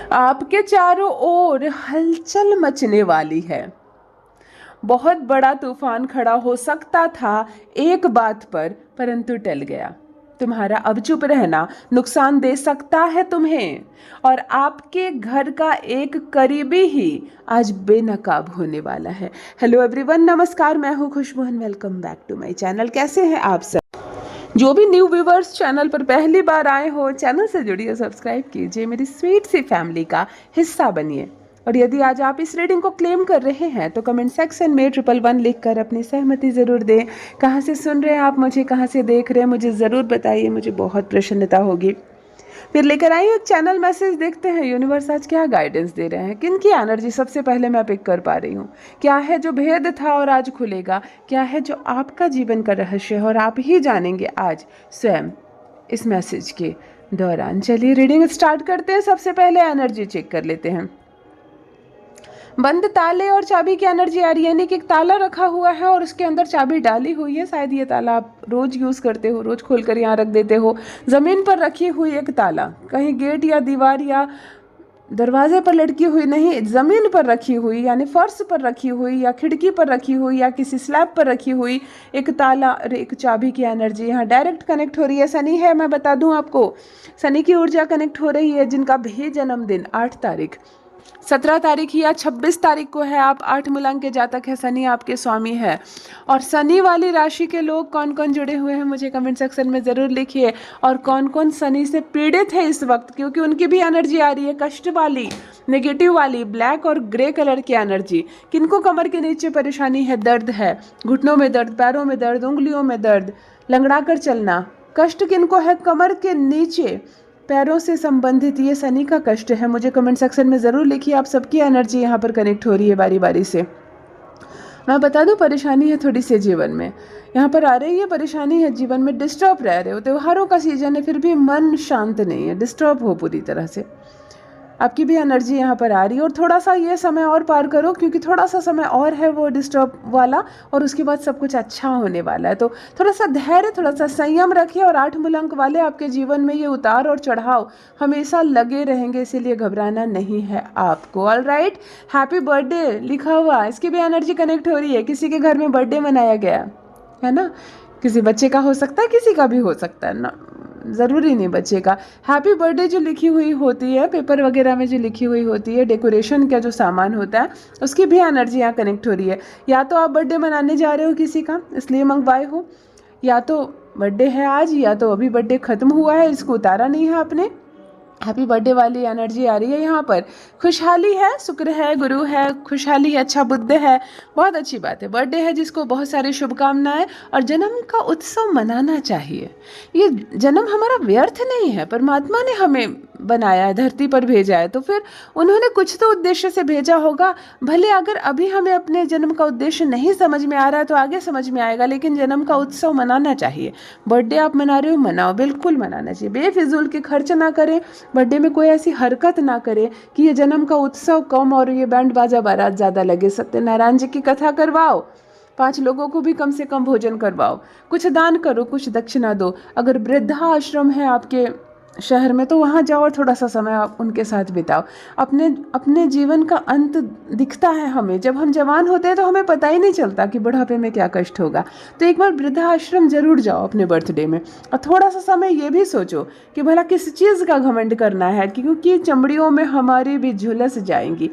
आपके चारों ओर हलचल मचने वाली है। बहुत बड़ा तूफान खड़ा हो सकता था एक बात पर, परंतु टल गया। तुम्हारा अब चुप रहना नुकसान दे सकता है तुम्हें, और आपके घर का एक करीबी ही आज बेनकाब होने वाला है। हेलो एवरीवन, नमस्कार, मैं हूँ Khushboo. Welcome back to my channel. कैसे हैं आप सब? जो भी न्यू व्यूवर्स चैनल पर पहली बार आए हो, चैनल से जुड़िए, सब्सक्राइब कीजिए, मेरी स्वीट सी फैमिली का हिस्सा बनिए। और यदि आज आप इस रीडिंग को क्लेम कर रहे हैं तो कमेंट सेक्शन में 111 लिखकर अपनी सहमति ज़रूर दें। कहाँ से सुन रहे हैं आप मुझे, कहाँ से देख रहे हैं, मुझे ज़रूर बताइए, मुझे बहुत प्रसन्नता होगी। फिर लेकर आइए एक चैनल मैसेज, देखते हैं यूनिवर्स आज क्या गाइडेंस दे रहे हैं, किन की एनर्जी सबसे पहले मैं पिक कर पा रही हूँ। क्या है जो भेद था और आज खुलेगा, क्या है जो आपका जीवन का रहस्य है और आप ही जानेंगे आज स्वयं इस मैसेज के दौरान। चलिए रीडिंग स्टार्ट करते हैं। सबसे पहले एनर्जी चेक कर लेते हैं। बंद ताले और चाबी की एनर्जी आ रही है, यानी कि एक ताला रखा हुआ है और उसके अंदर चाबी डाली हुई है। शायद ये ताला आप रोज यूज़ करते हो, रोज खोल कर यहाँ रख देते हो। ज़मीन पर रखी हुई एक ताला, कहीं गेट या दीवार या दरवाजे पर लटकी हुई नहीं, ज़मीन पर रखी हुई, यानी फर्श पर रखी हुई या खिड़की पर रखी हुई या किसी स्लैब पर रखी हुई एक ताला और एक चाबी की एनर्जी यहाँ डायरेक्ट कनेक्ट हो रही है। शनि है, मैं बता दूं आपको, शनि की ऊर्जा कनेक्ट हो रही है। जिनका भी जन्मदिन 8 तारीख, 17 तारीख या 26 तारीख को है, आप 8 मूलांक के जातक है, शनि आपके स्वामी है। और शनि वाली राशि के लोग कौन कौन जुड़े हुए हैं मुझे कमेंट सेक्शन में ज़रूर लिखिए, और कौन कौन शनि से पीड़ित है इस वक्त, क्योंकि उनकी भी एनर्जी आ रही है कष्ट वाली, नेगेटिव वाली, ब्लैक और ग्रे कलर की एनर्जी। किनको कमर के नीचे परेशानी है, दर्द है, घुटनों में दर्द, पैरों में दर्द, उंगलियों में दर्द, लंगड़ा कर चलना, कष्ट किनको है कमर के नीचे, पैरों से संबंधित, ये शनि का कष्ट है, मुझे कमेंट सेक्शन में ज़रूर लिखिए। आप सबकी एनर्जी यहाँ पर कनेक्ट हो रही है बारी बारी से। मैं बता दूं, परेशानी है थोड़ी सी जीवन में, यहाँ पर आ रही है परेशानी है जीवन में, डिस्टर्ब रह रहे हो, त्योहारों का सीजन है फिर भी मन शांत नहीं है, डिस्टर्ब हो पूरी तरह से। आपकी भी एनर्जी यहाँ पर आ रही है, और थोड़ा सा ये समय और पार करो, क्योंकि थोड़ा सा समय और है वो डिस्टर्ब वाला, और उसके बाद सब कुछ अच्छा होने वाला है। तो थोड़ा सा धैर्य, थोड़ा सा संयम रखिए। और 8 मूलांक वाले आपके जीवन में ये उतार और चढ़ाव हमेशा लगे रहेंगे, इसीलिए घबराना नहीं है आपको। ऑल राइट, हैप्पी बर्थडे लिखा हुआ, इसकी भी एनर्जी कनेक्ट हो रही है। किसी के घर में बर्थडे मनाया गया है ना, किसी बच्चे का हो सकता है, किसी का भी हो सकता है ना, ज़रूरी नहीं बच्चे का। हैप्पी बर्थडे जो लिखी हुई होती है पेपर वगैरह में, जो लिखी हुई होती है, डेकोरेशन का जो सामान होता है, उसकी भी एनर्जी यहाँ कनेक्ट हो रही है। या तो आप बर्थडे मनाने जा रहे हो किसी का, इसलिए मंगवाए हो, या तो बर्थडे है आज, या तो अभी बर्थडे ख़त्म हुआ है, इसको उतारा नहीं है आपने। हैप्पी बर्थडे वाली एनर्जी आ रही है यहाँ पर। खुशहाली है, शुक्र है, गुरु है, खुशहाली है, अच्छा बुद्ध है, बहुत अच्छी बात है। बर्थडे है जिसको बहुत सारी शुभकामनाएं, और जन्म का उत्सव मनाना चाहिए। ये जन्म हमारा व्यर्थ नहीं है, परमात्मा ने हमें बनाया है, धरती पर भेजा है, तो फिर उन्होंने कुछ तो उद्देश्य से भेजा होगा। भले अगर अभी हमें अपने जन्म का उद्देश्य नहीं समझ में आ रहा है तो आगे समझ में आएगा, लेकिन जन्म का उत्सव मनाना चाहिए। बर्थडे आप मना रहे हो, मनाओ, बिल्कुल मनाना चाहिए। बेफिजूल के खर्च ना करें, बर्थडे में कोई ऐसी हरकत ना करे कि ये जन्म का उत्सव कम और ये बैंड बाजा बारात ज़्यादा लगे। सत्यनारायण जी की कथा करवाओ, 5 लोगों को भी कम से कम भोजन करवाओ, कुछ दान करो, कुछ दक्षिणा दो। अगर वृद्धा आश्रम है आपके शहर में तो वहाँ जाओ और थोड़ा सा समय आप उनके साथ बिताओ। अपने जीवन का अंत दिखता है हमें, जब हम जवान होते हैं तो हमें पता ही नहीं चलता कि बुढ़ापे में क्या कष्ट होगा। तो एक बार वृद्धाश्रम जरूर जाओ अपने बर्थडे में, और थोड़ा सा समय ये भी सोचो कि भला किस चीज़ का घमंड करना है, क्योंकि चमड़ियों में हमारी भी झुलस जाएंगी,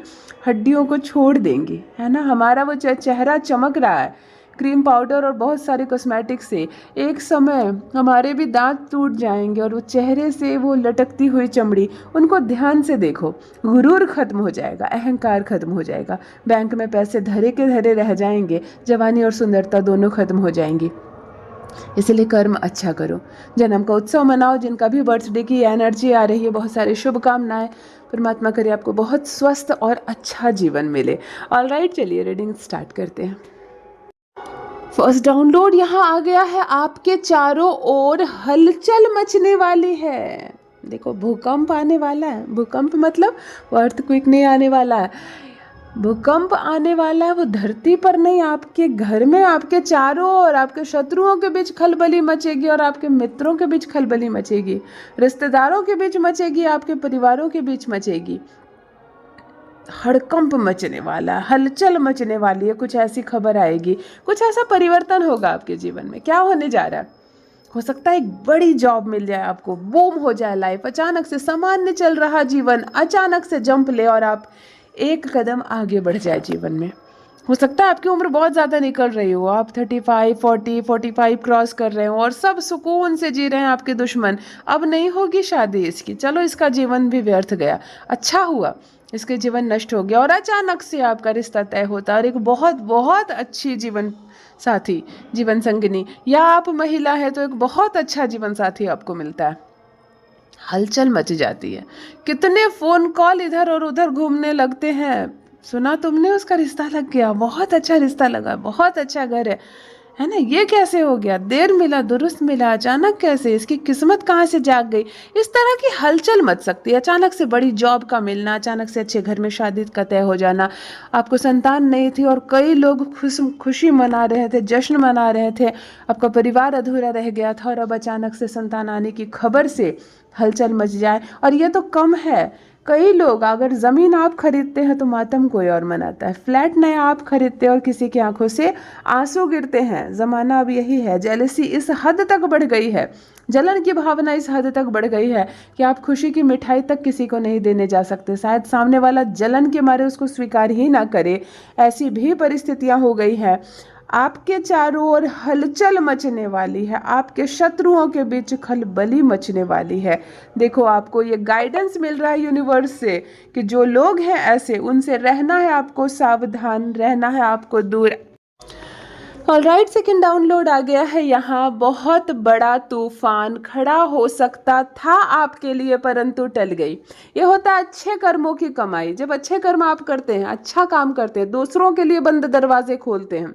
हड्डियों को छोड़ देंगी, है ना। हमारा वो चेहरा चमक रहा है क्रीम पाउडर और बहुत सारे कॉस्मेटिक से, एक समय हमारे भी दांत टूट जाएंगे, और वो चेहरे से वो लटकती हुई चमड़ी, उनको ध्यान से देखो। गुरूर खत्म हो जाएगा, अहंकार खत्म हो जाएगा, बैंक में पैसे धरे के धरे रह जाएंगे, जवानी और सुंदरता दोनों खत्म हो जाएंगी। इसलिए कर्म अच्छा करो, जन्म का उत्सव मनाओ। जिनका भी बर्थडे की एनर्जी आ रही है, बहुत सारी शुभकामनाएं, परमात्मा करे आपको बहुत स्वस्थ और अच्छा जीवन मिले। ऑल राइट, चलिए रीडिंग स्टार्ट करते हैं। फर्स्ट डाउनलोड यहाँ आ गया है, आपके चारों ओर हलचल मचने वाली है। देखो, भूकंप आने वाला है। भूकंप मतलब अर्थक्वेक नहीं आने वाला है, भूकंप आने वाला है। वो धरती पर नहीं, आपके घर में, आपके चारों ओर, आपके शत्रुओं के बीच खलबली मचेगी, और आपके मित्रों के बीच खलबली मचेगी, रिश्तेदारों के बीच मचेगी, आपके परिवारों के बीच मचेगी। हड़कंप मचने वाला, हलचल मचने वाली है, कुछ ऐसी खबर आएगी, कुछ ऐसा परिवर्तन होगा आपके जीवन में। क्या होने जा रहा है? हो सकता है एक बड़ी जॉब मिल जाए आपको, बूम हो जाए लाइफ, अचानक से सामान्य चल रहा जीवन अचानक से जंप ले और आप एक कदम आगे बढ़ जाए जीवन में। हो सकता है आपकी उम्र बहुत ज़्यादा निकल रही हो, आप 35, 40, 45 क्रॉस कर रहे हो और सब सुकून से जी रहे हैं आपके दुश्मन। अब नहीं होगी शादी इसकी, चलो इसका जीवन भी व्यर्थ गया, अच्छा हुआ इसके जीवन नष्ट हो गया, और अचानक से आपका रिश्ता तय होता है और एक बहुत बहुत अच्छी जीवन साथी, जीवन संगिनी, या आप महिला है तो एक बहुत अच्छा जीवन साथी आपको मिलता है। हलचल मच जाती है, कितने फोन कॉल इधर और उधर घूमने लगते हैं। सुना तुमने उसका रिश्ता लग गया, बहुत अच्छा रिश्ता लगा, बहुत अच्छा घर है ना, ये कैसे हो गया, देर मिला दुरुस्त मिला, अचानक कैसे, इसकी किस्मत कहाँ से जाग गई। इस तरह की हलचल मच सकती है। अचानक से बड़ी जॉब का मिलना, अचानक से अच्छे घर में शादी का तय हो जाना, आपको संतान नहीं थी और कई लोग खुशी मना रहे थे, जश्न मना रहे थे, आपका परिवार अधूरा रह गया था और अब अचानक से संतान आने की खबर से हलचल मच जाए। और ये तो कम है, कई लोग, अगर ज़मीन आप खरीदते हैं तो मातम कोई और मनाता है, फ्लैट नया आप खरीदते हैं और किसी की आंखों से आंसू गिरते हैं। ज़माना अब यही है, जेलसी इस हद तक बढ़ गई है, जलन की भावना इस हद तक बढ़ गई है कि आप खुशी की मिठाई तक किसी को नहीं देने जा सकते, शायद सामने वाला जलन के मारे उसको स्वीकार ही ना करे। ऐसी भी परिस्थितियां हो गई हैं। आपके चारों ओर हलचल मचने वाली है, आपके शत्रुओं के बीच खलबली मचने वाली है। देखो, आपको ये गाइडेंस मिल रहा है यूनिवर्स से कि जो लोग हैं ऐसे, उनसे रहना है आपको, सावधान रहना है आपको, दूर। ऑलराइट, सेकंड डाउनलोड आ गया है यहाँ। बहुत बड़ा तूफान खड़ा हो सकता था आपके लिए, परंतु टल गई। ये होता है अच्छे कर्मों की कमाई। जब अच्छे कर्म आप करते हैं, अच्छा काम करते हैं, दूसरों के लिए बंद दरवाजे खोलते हैं,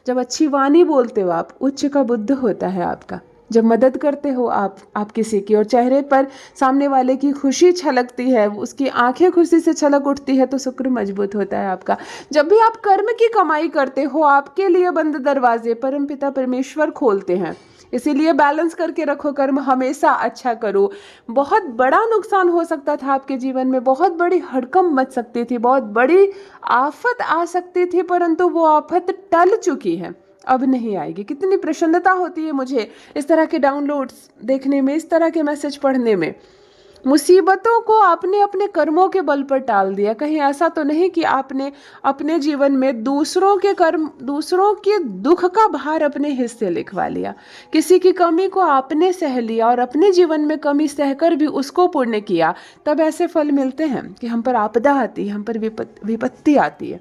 जब अच्छी वाणी बोलते हो आप, उच्च का बुद्ध होता है आपका, जब मदद करते हो आप किसी की और चेहरे पर सामने वाले की खुशी छलकती है, उसकी आंखें खुशी से छलक उठती है, तो शुक्र मजबूत होता है आपका। जब भी आप कर्म की कमाई करते हो, आपके लिए बंद दरवाजे परमपिता परमेश्वर खोलते हैं। इसीलिए बैलेंस करके रखो, कर्म हमेशा अच्छा करो। बहुत बड़ा नुकसान हो सकता था आपके जीवन में, बहुत बड़ी हड़कंप मच सकती थी, बहुत बड़ी आफत आ सकती थी, परंतु वो आफत टल चुकी है, अब नहीं आएगी। कितनी प्रसन्नता होती है मुझे इस तरह के डाउनलोड्स देखने में, इस तरह के मैसेज पढ़ने में। मुसीबतों को आपने अपने कर्मों के बल पर टाल दिया। कहीं ऐसा तो नहीं कि आपने अपने जीवन में दूसरों के कर्म, दूसरों के दुख का भार अपने हिस्से लिखवा लिया, किसी की कमी को आपने सह लिया और अपने जीवन में कमी सहकर भी उसको पूर्ण किया। तब ऐसे फल मिलते हैं कि हम पर आपदा आती है, हम पर विपत्ति आती है,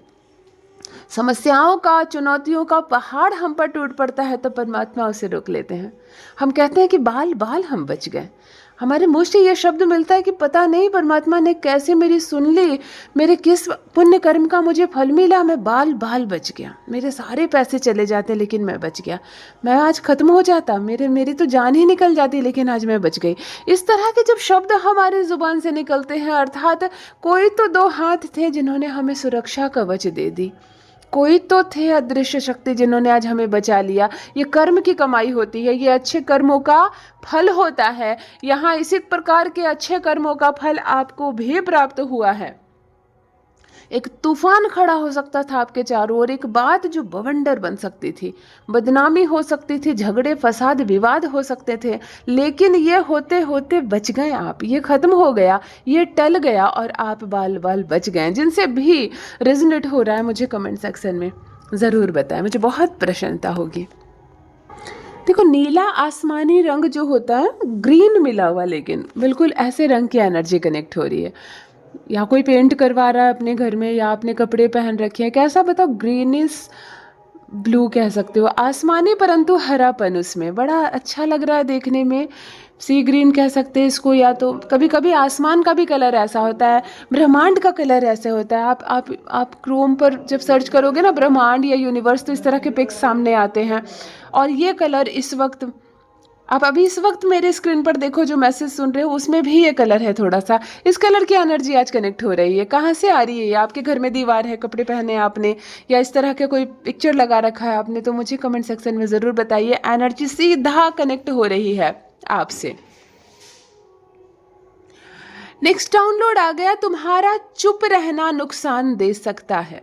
समस्याओं का, चुनौतियों का पहाड़ हम पर टूट पड़ता है, तो परमात्मा उसे रोक लेते हैं। हम कहते हैं कि बाल बाल हम बच गए। हमारे मुंह से ये शब्द मिलता है कि पता नहीं परमात्मा ने कैसे मेरी सुन ली, मेरे किस पुण्य कर्म का मुझे फल मिला, मैं बाल बाल बच गया। मेरे सारे पैसे चले जाते लेकिन मैं बच गया, मैं आज खत्म हो जाता, मेरी तो जान ही निकल जाती लेकिन आज मैं बच गई। इस तरह के जब शब्द हमारी जुबान से निकलते हैं, अर्थात कोई तो दो हाथ थे जिन्होंने हमें सुरक्षा कवच दे दी, कोई तो थे अदृश्य शक्ति जिन्होंने आज हमें बचा लिया। ये कर्म की कमाई होती है, ये अच्छे कर्मों का फल होता है। यहाँ इसी प्रकार के अच्छे कर्मों का फल आपको भी प्राप्त हुआ है। एक तूफान खड़ा हो सकता था आपके चारों ओर, एक बात जो बवंडर बन सकती थी, बदनामी हो सकती थी, झगड़े फसाद विवाद हो सकते थे, लेकिन ये होते होते बच गए आप, ये खत्म हो गया, ये टल गया और आप बाल बाल बच गए। जिनसे भी रेजोनेट हो रहा है मुझे कमेंट सेक्शन में ज़रूर बताएं, मुझे बहुत प्रसन्नता होगी। देखो, नीला आसमानी रंग जो होता है, ग्रीन मिला हुआ, लेकिन बिल्कुल ऐसे रंग की एनर्जी कनेक्ट हो रही है। या कोई पेंट करवा रहा है अपने घर में, या आपने कपड़े पहन रखे हैं, कैसा बताओ, ग्रीनिश ब्लू कह सकते हो, आसमानी परंतु हरापन उसमें बड़ा अच्छा लग रहा है देखने में। सी ग्रीन कह सकते हैं इसको, या तो कभी कभी आसमान का भी कलर ऐसा होता है, ब्रह्मांड का कलर ऐसे होता है। आप क्रोम पर जब सर्च करोगे ना ब्रह्मांड या यूनिवर्स, तो इस तरह के पिक्स सामने आते हैं। और ये कलर इस वक्त, आप अभी इस वक्त मेरे स्क्रीन पर देखो जो मैसेज सुन रहे हो, उसमें भी ये कलर है थोड़ा सा। इस कलर की एनर्जी आज कनेक्ट हो रही है। कहाँ से आ रही है? आपके घर में दीवार है, कपड़े पहने आपने, या इस तरह के कोई पिक्चर लगा रखा है आपने, तो मुझे कमेंट सेक्शन में ज़रूर बताइए। एनर्जी सीधा कनेक्ट हो रही है आपसे। नेक्स्ट डाउनलोड आ गया, तुम्हारा चुप रहना नुकसान दे सकता है,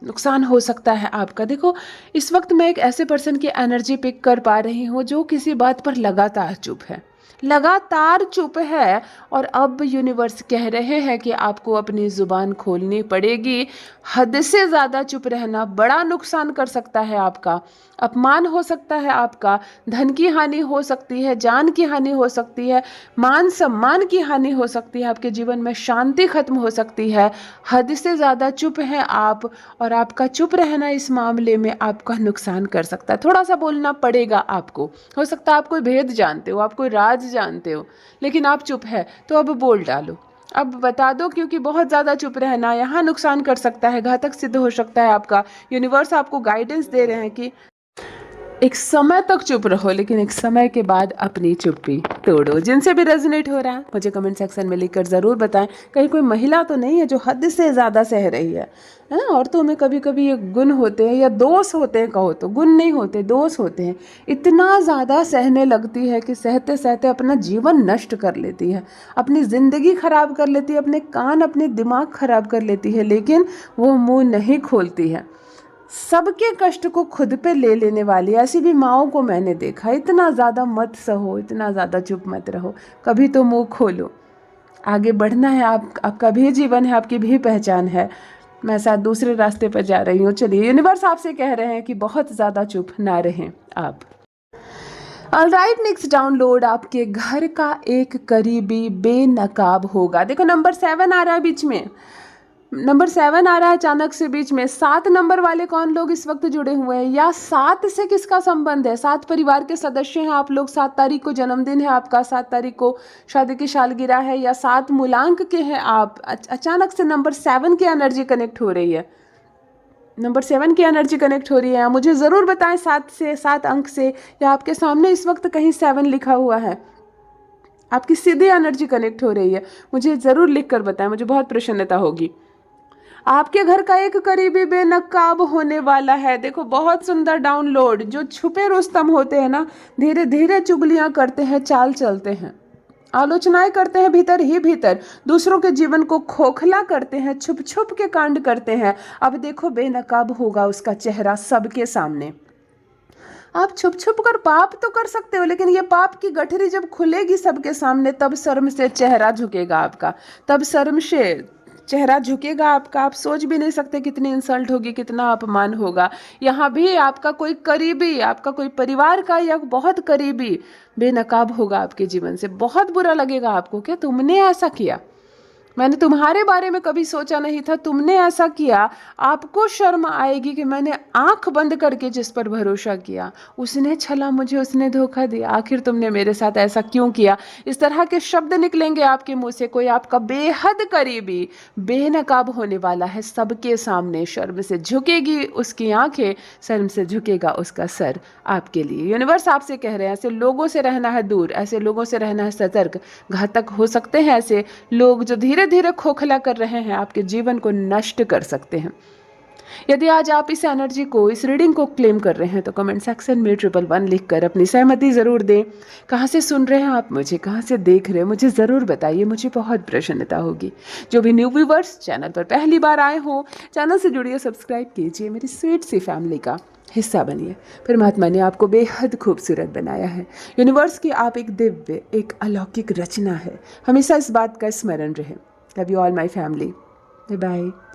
नुकसान हो सकता है आपका। देखो इस वक्त मैं एक ऐसे पर्सन की एनर्जी पिक कर पा रही हूँ जो किसी बात पर लगातार चुप है, लगातार चुप है, और अब यूनिवर्स कह रहे हैं कि आपको अपनी जुबान खोलनी पड़ेगी। हद से ज़्यादा चुप रहना बड़ा नुकसान कर सकता है आपका, अपमान हो सकता है आपका, धन की हानि हो सकती है, जान की हानि हो सकती है, मान सम्मान की हानि हो सकती है, आपके जीवन में शांति खत्म हो सकती है। हद से ज़्यादा चुप हैं आप, और आपका चुप रहना इस मामले में आपका नुकसान कर सकता है। थोड़ा सा बोलना पड़ेगा आपको, हो सकता है आप कोई भेद जानते हो, आप कोई राज जानते हो, लेकिन आप चुप है तो अब बोल डालो, अब बता दो, क्योंकि बहुत ज़्यादा चुप रहना यहाँ नुकसान कर सकता है, घातक सिद्ध हो सकता है आपका। यूनिवर्स आपको गाइडेंस दे रहे हैं कि एक समय तक चुप रहो, लेकिन एक समय के बाद अपनी चुप्पी तोड़ो। जिनसे भी रेजोनेट हो रहा है मुझे कमेंट सेक्शन में लिखकर ज़रूर बताएं। कहीं कोई महिला तो नहीं है जो हद से ज़्यादा सह रही है ना। औरतों में कभी कभी ये गुण होते हैं या दोष होते हैं, कहो तो गुण नहीं होते, दोष होते हैं। इतना ज़्यादा सहने लगती है कि सहते सहते अपना जीवन नष्ट कर लेती है, अपनी ज़िंदगी खराब कर लेती है, अपने कान अपने दिमाग खराब कर लेती है, लेकिन वो मुँह नहीं खोलती है। सबके कष्ट को खुद पे ले लेने वाली ऐसी भी माओं को मैंने देखा। इतना ज़्यादा मत सहो, इतना ज़्यादा चुप मत रहो, कभी तो मुंह खोलो, आगे बढ़ना है। आपका भी जीवन है, आपकी भी पहचान है। मैं साथ दूसरे रास्ते पर जा रही हूँ। चलिए यूनिवर्स आपसे कह रहे हैं कि बहुत ज़्यादा चुप ना रहें आप। ऑलराइट, नेक्स्ट डाउनलोड, आपके घर का एक करीबी बेनकाब होगा। देखो नंबर 7 आ रहा है बीच में, नंबर 7 आ रहा है अचानक से बीच में। 7 नंबर वाले कौन लोग इस वक्त जुड़े हुए हैं, या 7 से किसका संबंध है? 7 परिवार के सदस्य हैं आप लोग, 7 तारीख को जन्मदिन है आपका, 7 तारीख को शादी की सालगिरह है, या 7 मूलांक के हैं आप। अचानक से नंबर 7 की एनर्जी कनेक्ट हो रही है, नंबर 7 की एनर्जी कनेक्ट हो रही है। मुझे ज़रूर बताएं 7 से, 7 अंक से, या आपके सामने इस वक्त कहीं 7 लिखा हुआ है, आपकी सीधी एनर्जी कनेक्ट हो रही है, मुझे ज़रूर लिख कर बताएं, मुझे बहुत प्रसन्नता होगी। आपके घर का एक करीबी बेनकाब होने वाला है। देखो बहुत सुंदर डाउनलोड। जो छुपे रुस्तम होते हैं ना, धीरे धीरे चुगलियां करते हैं, चाल चलते हैं, आलोचनाएं करते हैं भीतर ही भीतर, दूसरों के जीवन को खोखला करते हैं, छुप छुप के कांड करते हैं। अब देखो बेनकाब होगा उसका चेहरा सबके सामने। आप छुप छुप कर पाप तो कर सकते हो, लेकिन ये पाप की गठरी जब खुलेगी सबके सामने, तब शर्म से चेहरा झुकेगा आपका, तब शर्म से चेहरा झुकेगा आपका। आप सोच भी नहीं सकते कितनी इंसल्ट होगी, कितना अपमान होगा। यहाँ भी आपका कोई करीबी, आपका कोई परिवार का या बहुत करीबी बेनकाब होगा आपके जीवन से। बहुत बुरा लगेगा आपको, क्या तुमने ऐसा किया, मैंने तुम्हारे बारे में कभी सोचा नहीं था, तुमने ऐसा किया। आपको शर्म आएगी कि मैंने आंख बंद करके जिस पर भरोसा किया, उसने छला मुझे, उसने धोखा दिया, आखिर तुमने मेरे साथ ऐसा क्यों किया। इस तरह के शब्द निकलेंगे आपके मुंह से। कोई आपका बेहद करीबी बेनकाब होने वाला है सबके सामने। शर्म से झुकेगी उसकी आंखें, शर्म से झुकेगा उसका सर आपके लिए। यूनिवर्स आपसे कह रहे हैं ऐसे लोगों से रहना है दूर, ऐसे लोगों से रहना है सतर्क। घातक हो सकते हैं ऐसे लोग जो धीरे धीरे खोखला कर रहे हैं, आपके जीवन को नष्ट कर सकते हैं। यदि आज आप इस एनर्जी को, इस रीडिंग को क्लेम कर रहे हैं तो कमेंट सेक्शन में 111 लिखकर अपनी सहमति ज़रूर दें। कहाँ से सुन रहे हैं आप मुझे, कहाँ से देख रहे हैं, मुझे ज़रूर बताइए, मुझे बहुत प्रसन्नता होगी। जो भी न्यू व्यूवर्स चैनल पर पहली बार आए हों, चैनल से जुड़िए, सब्सक्राइब कीजिए, मेरी स्वीट सी फैमिली का हिस्सा बनिए। परमात्मा ने आपको बेहद खूबसूरत बनाया है। यूनिवर्स की आप एक दिव्य, एक अलौकिक रचना है। हमेशा इस बात का स्मरण रहे। Love you all my family. Bye bye.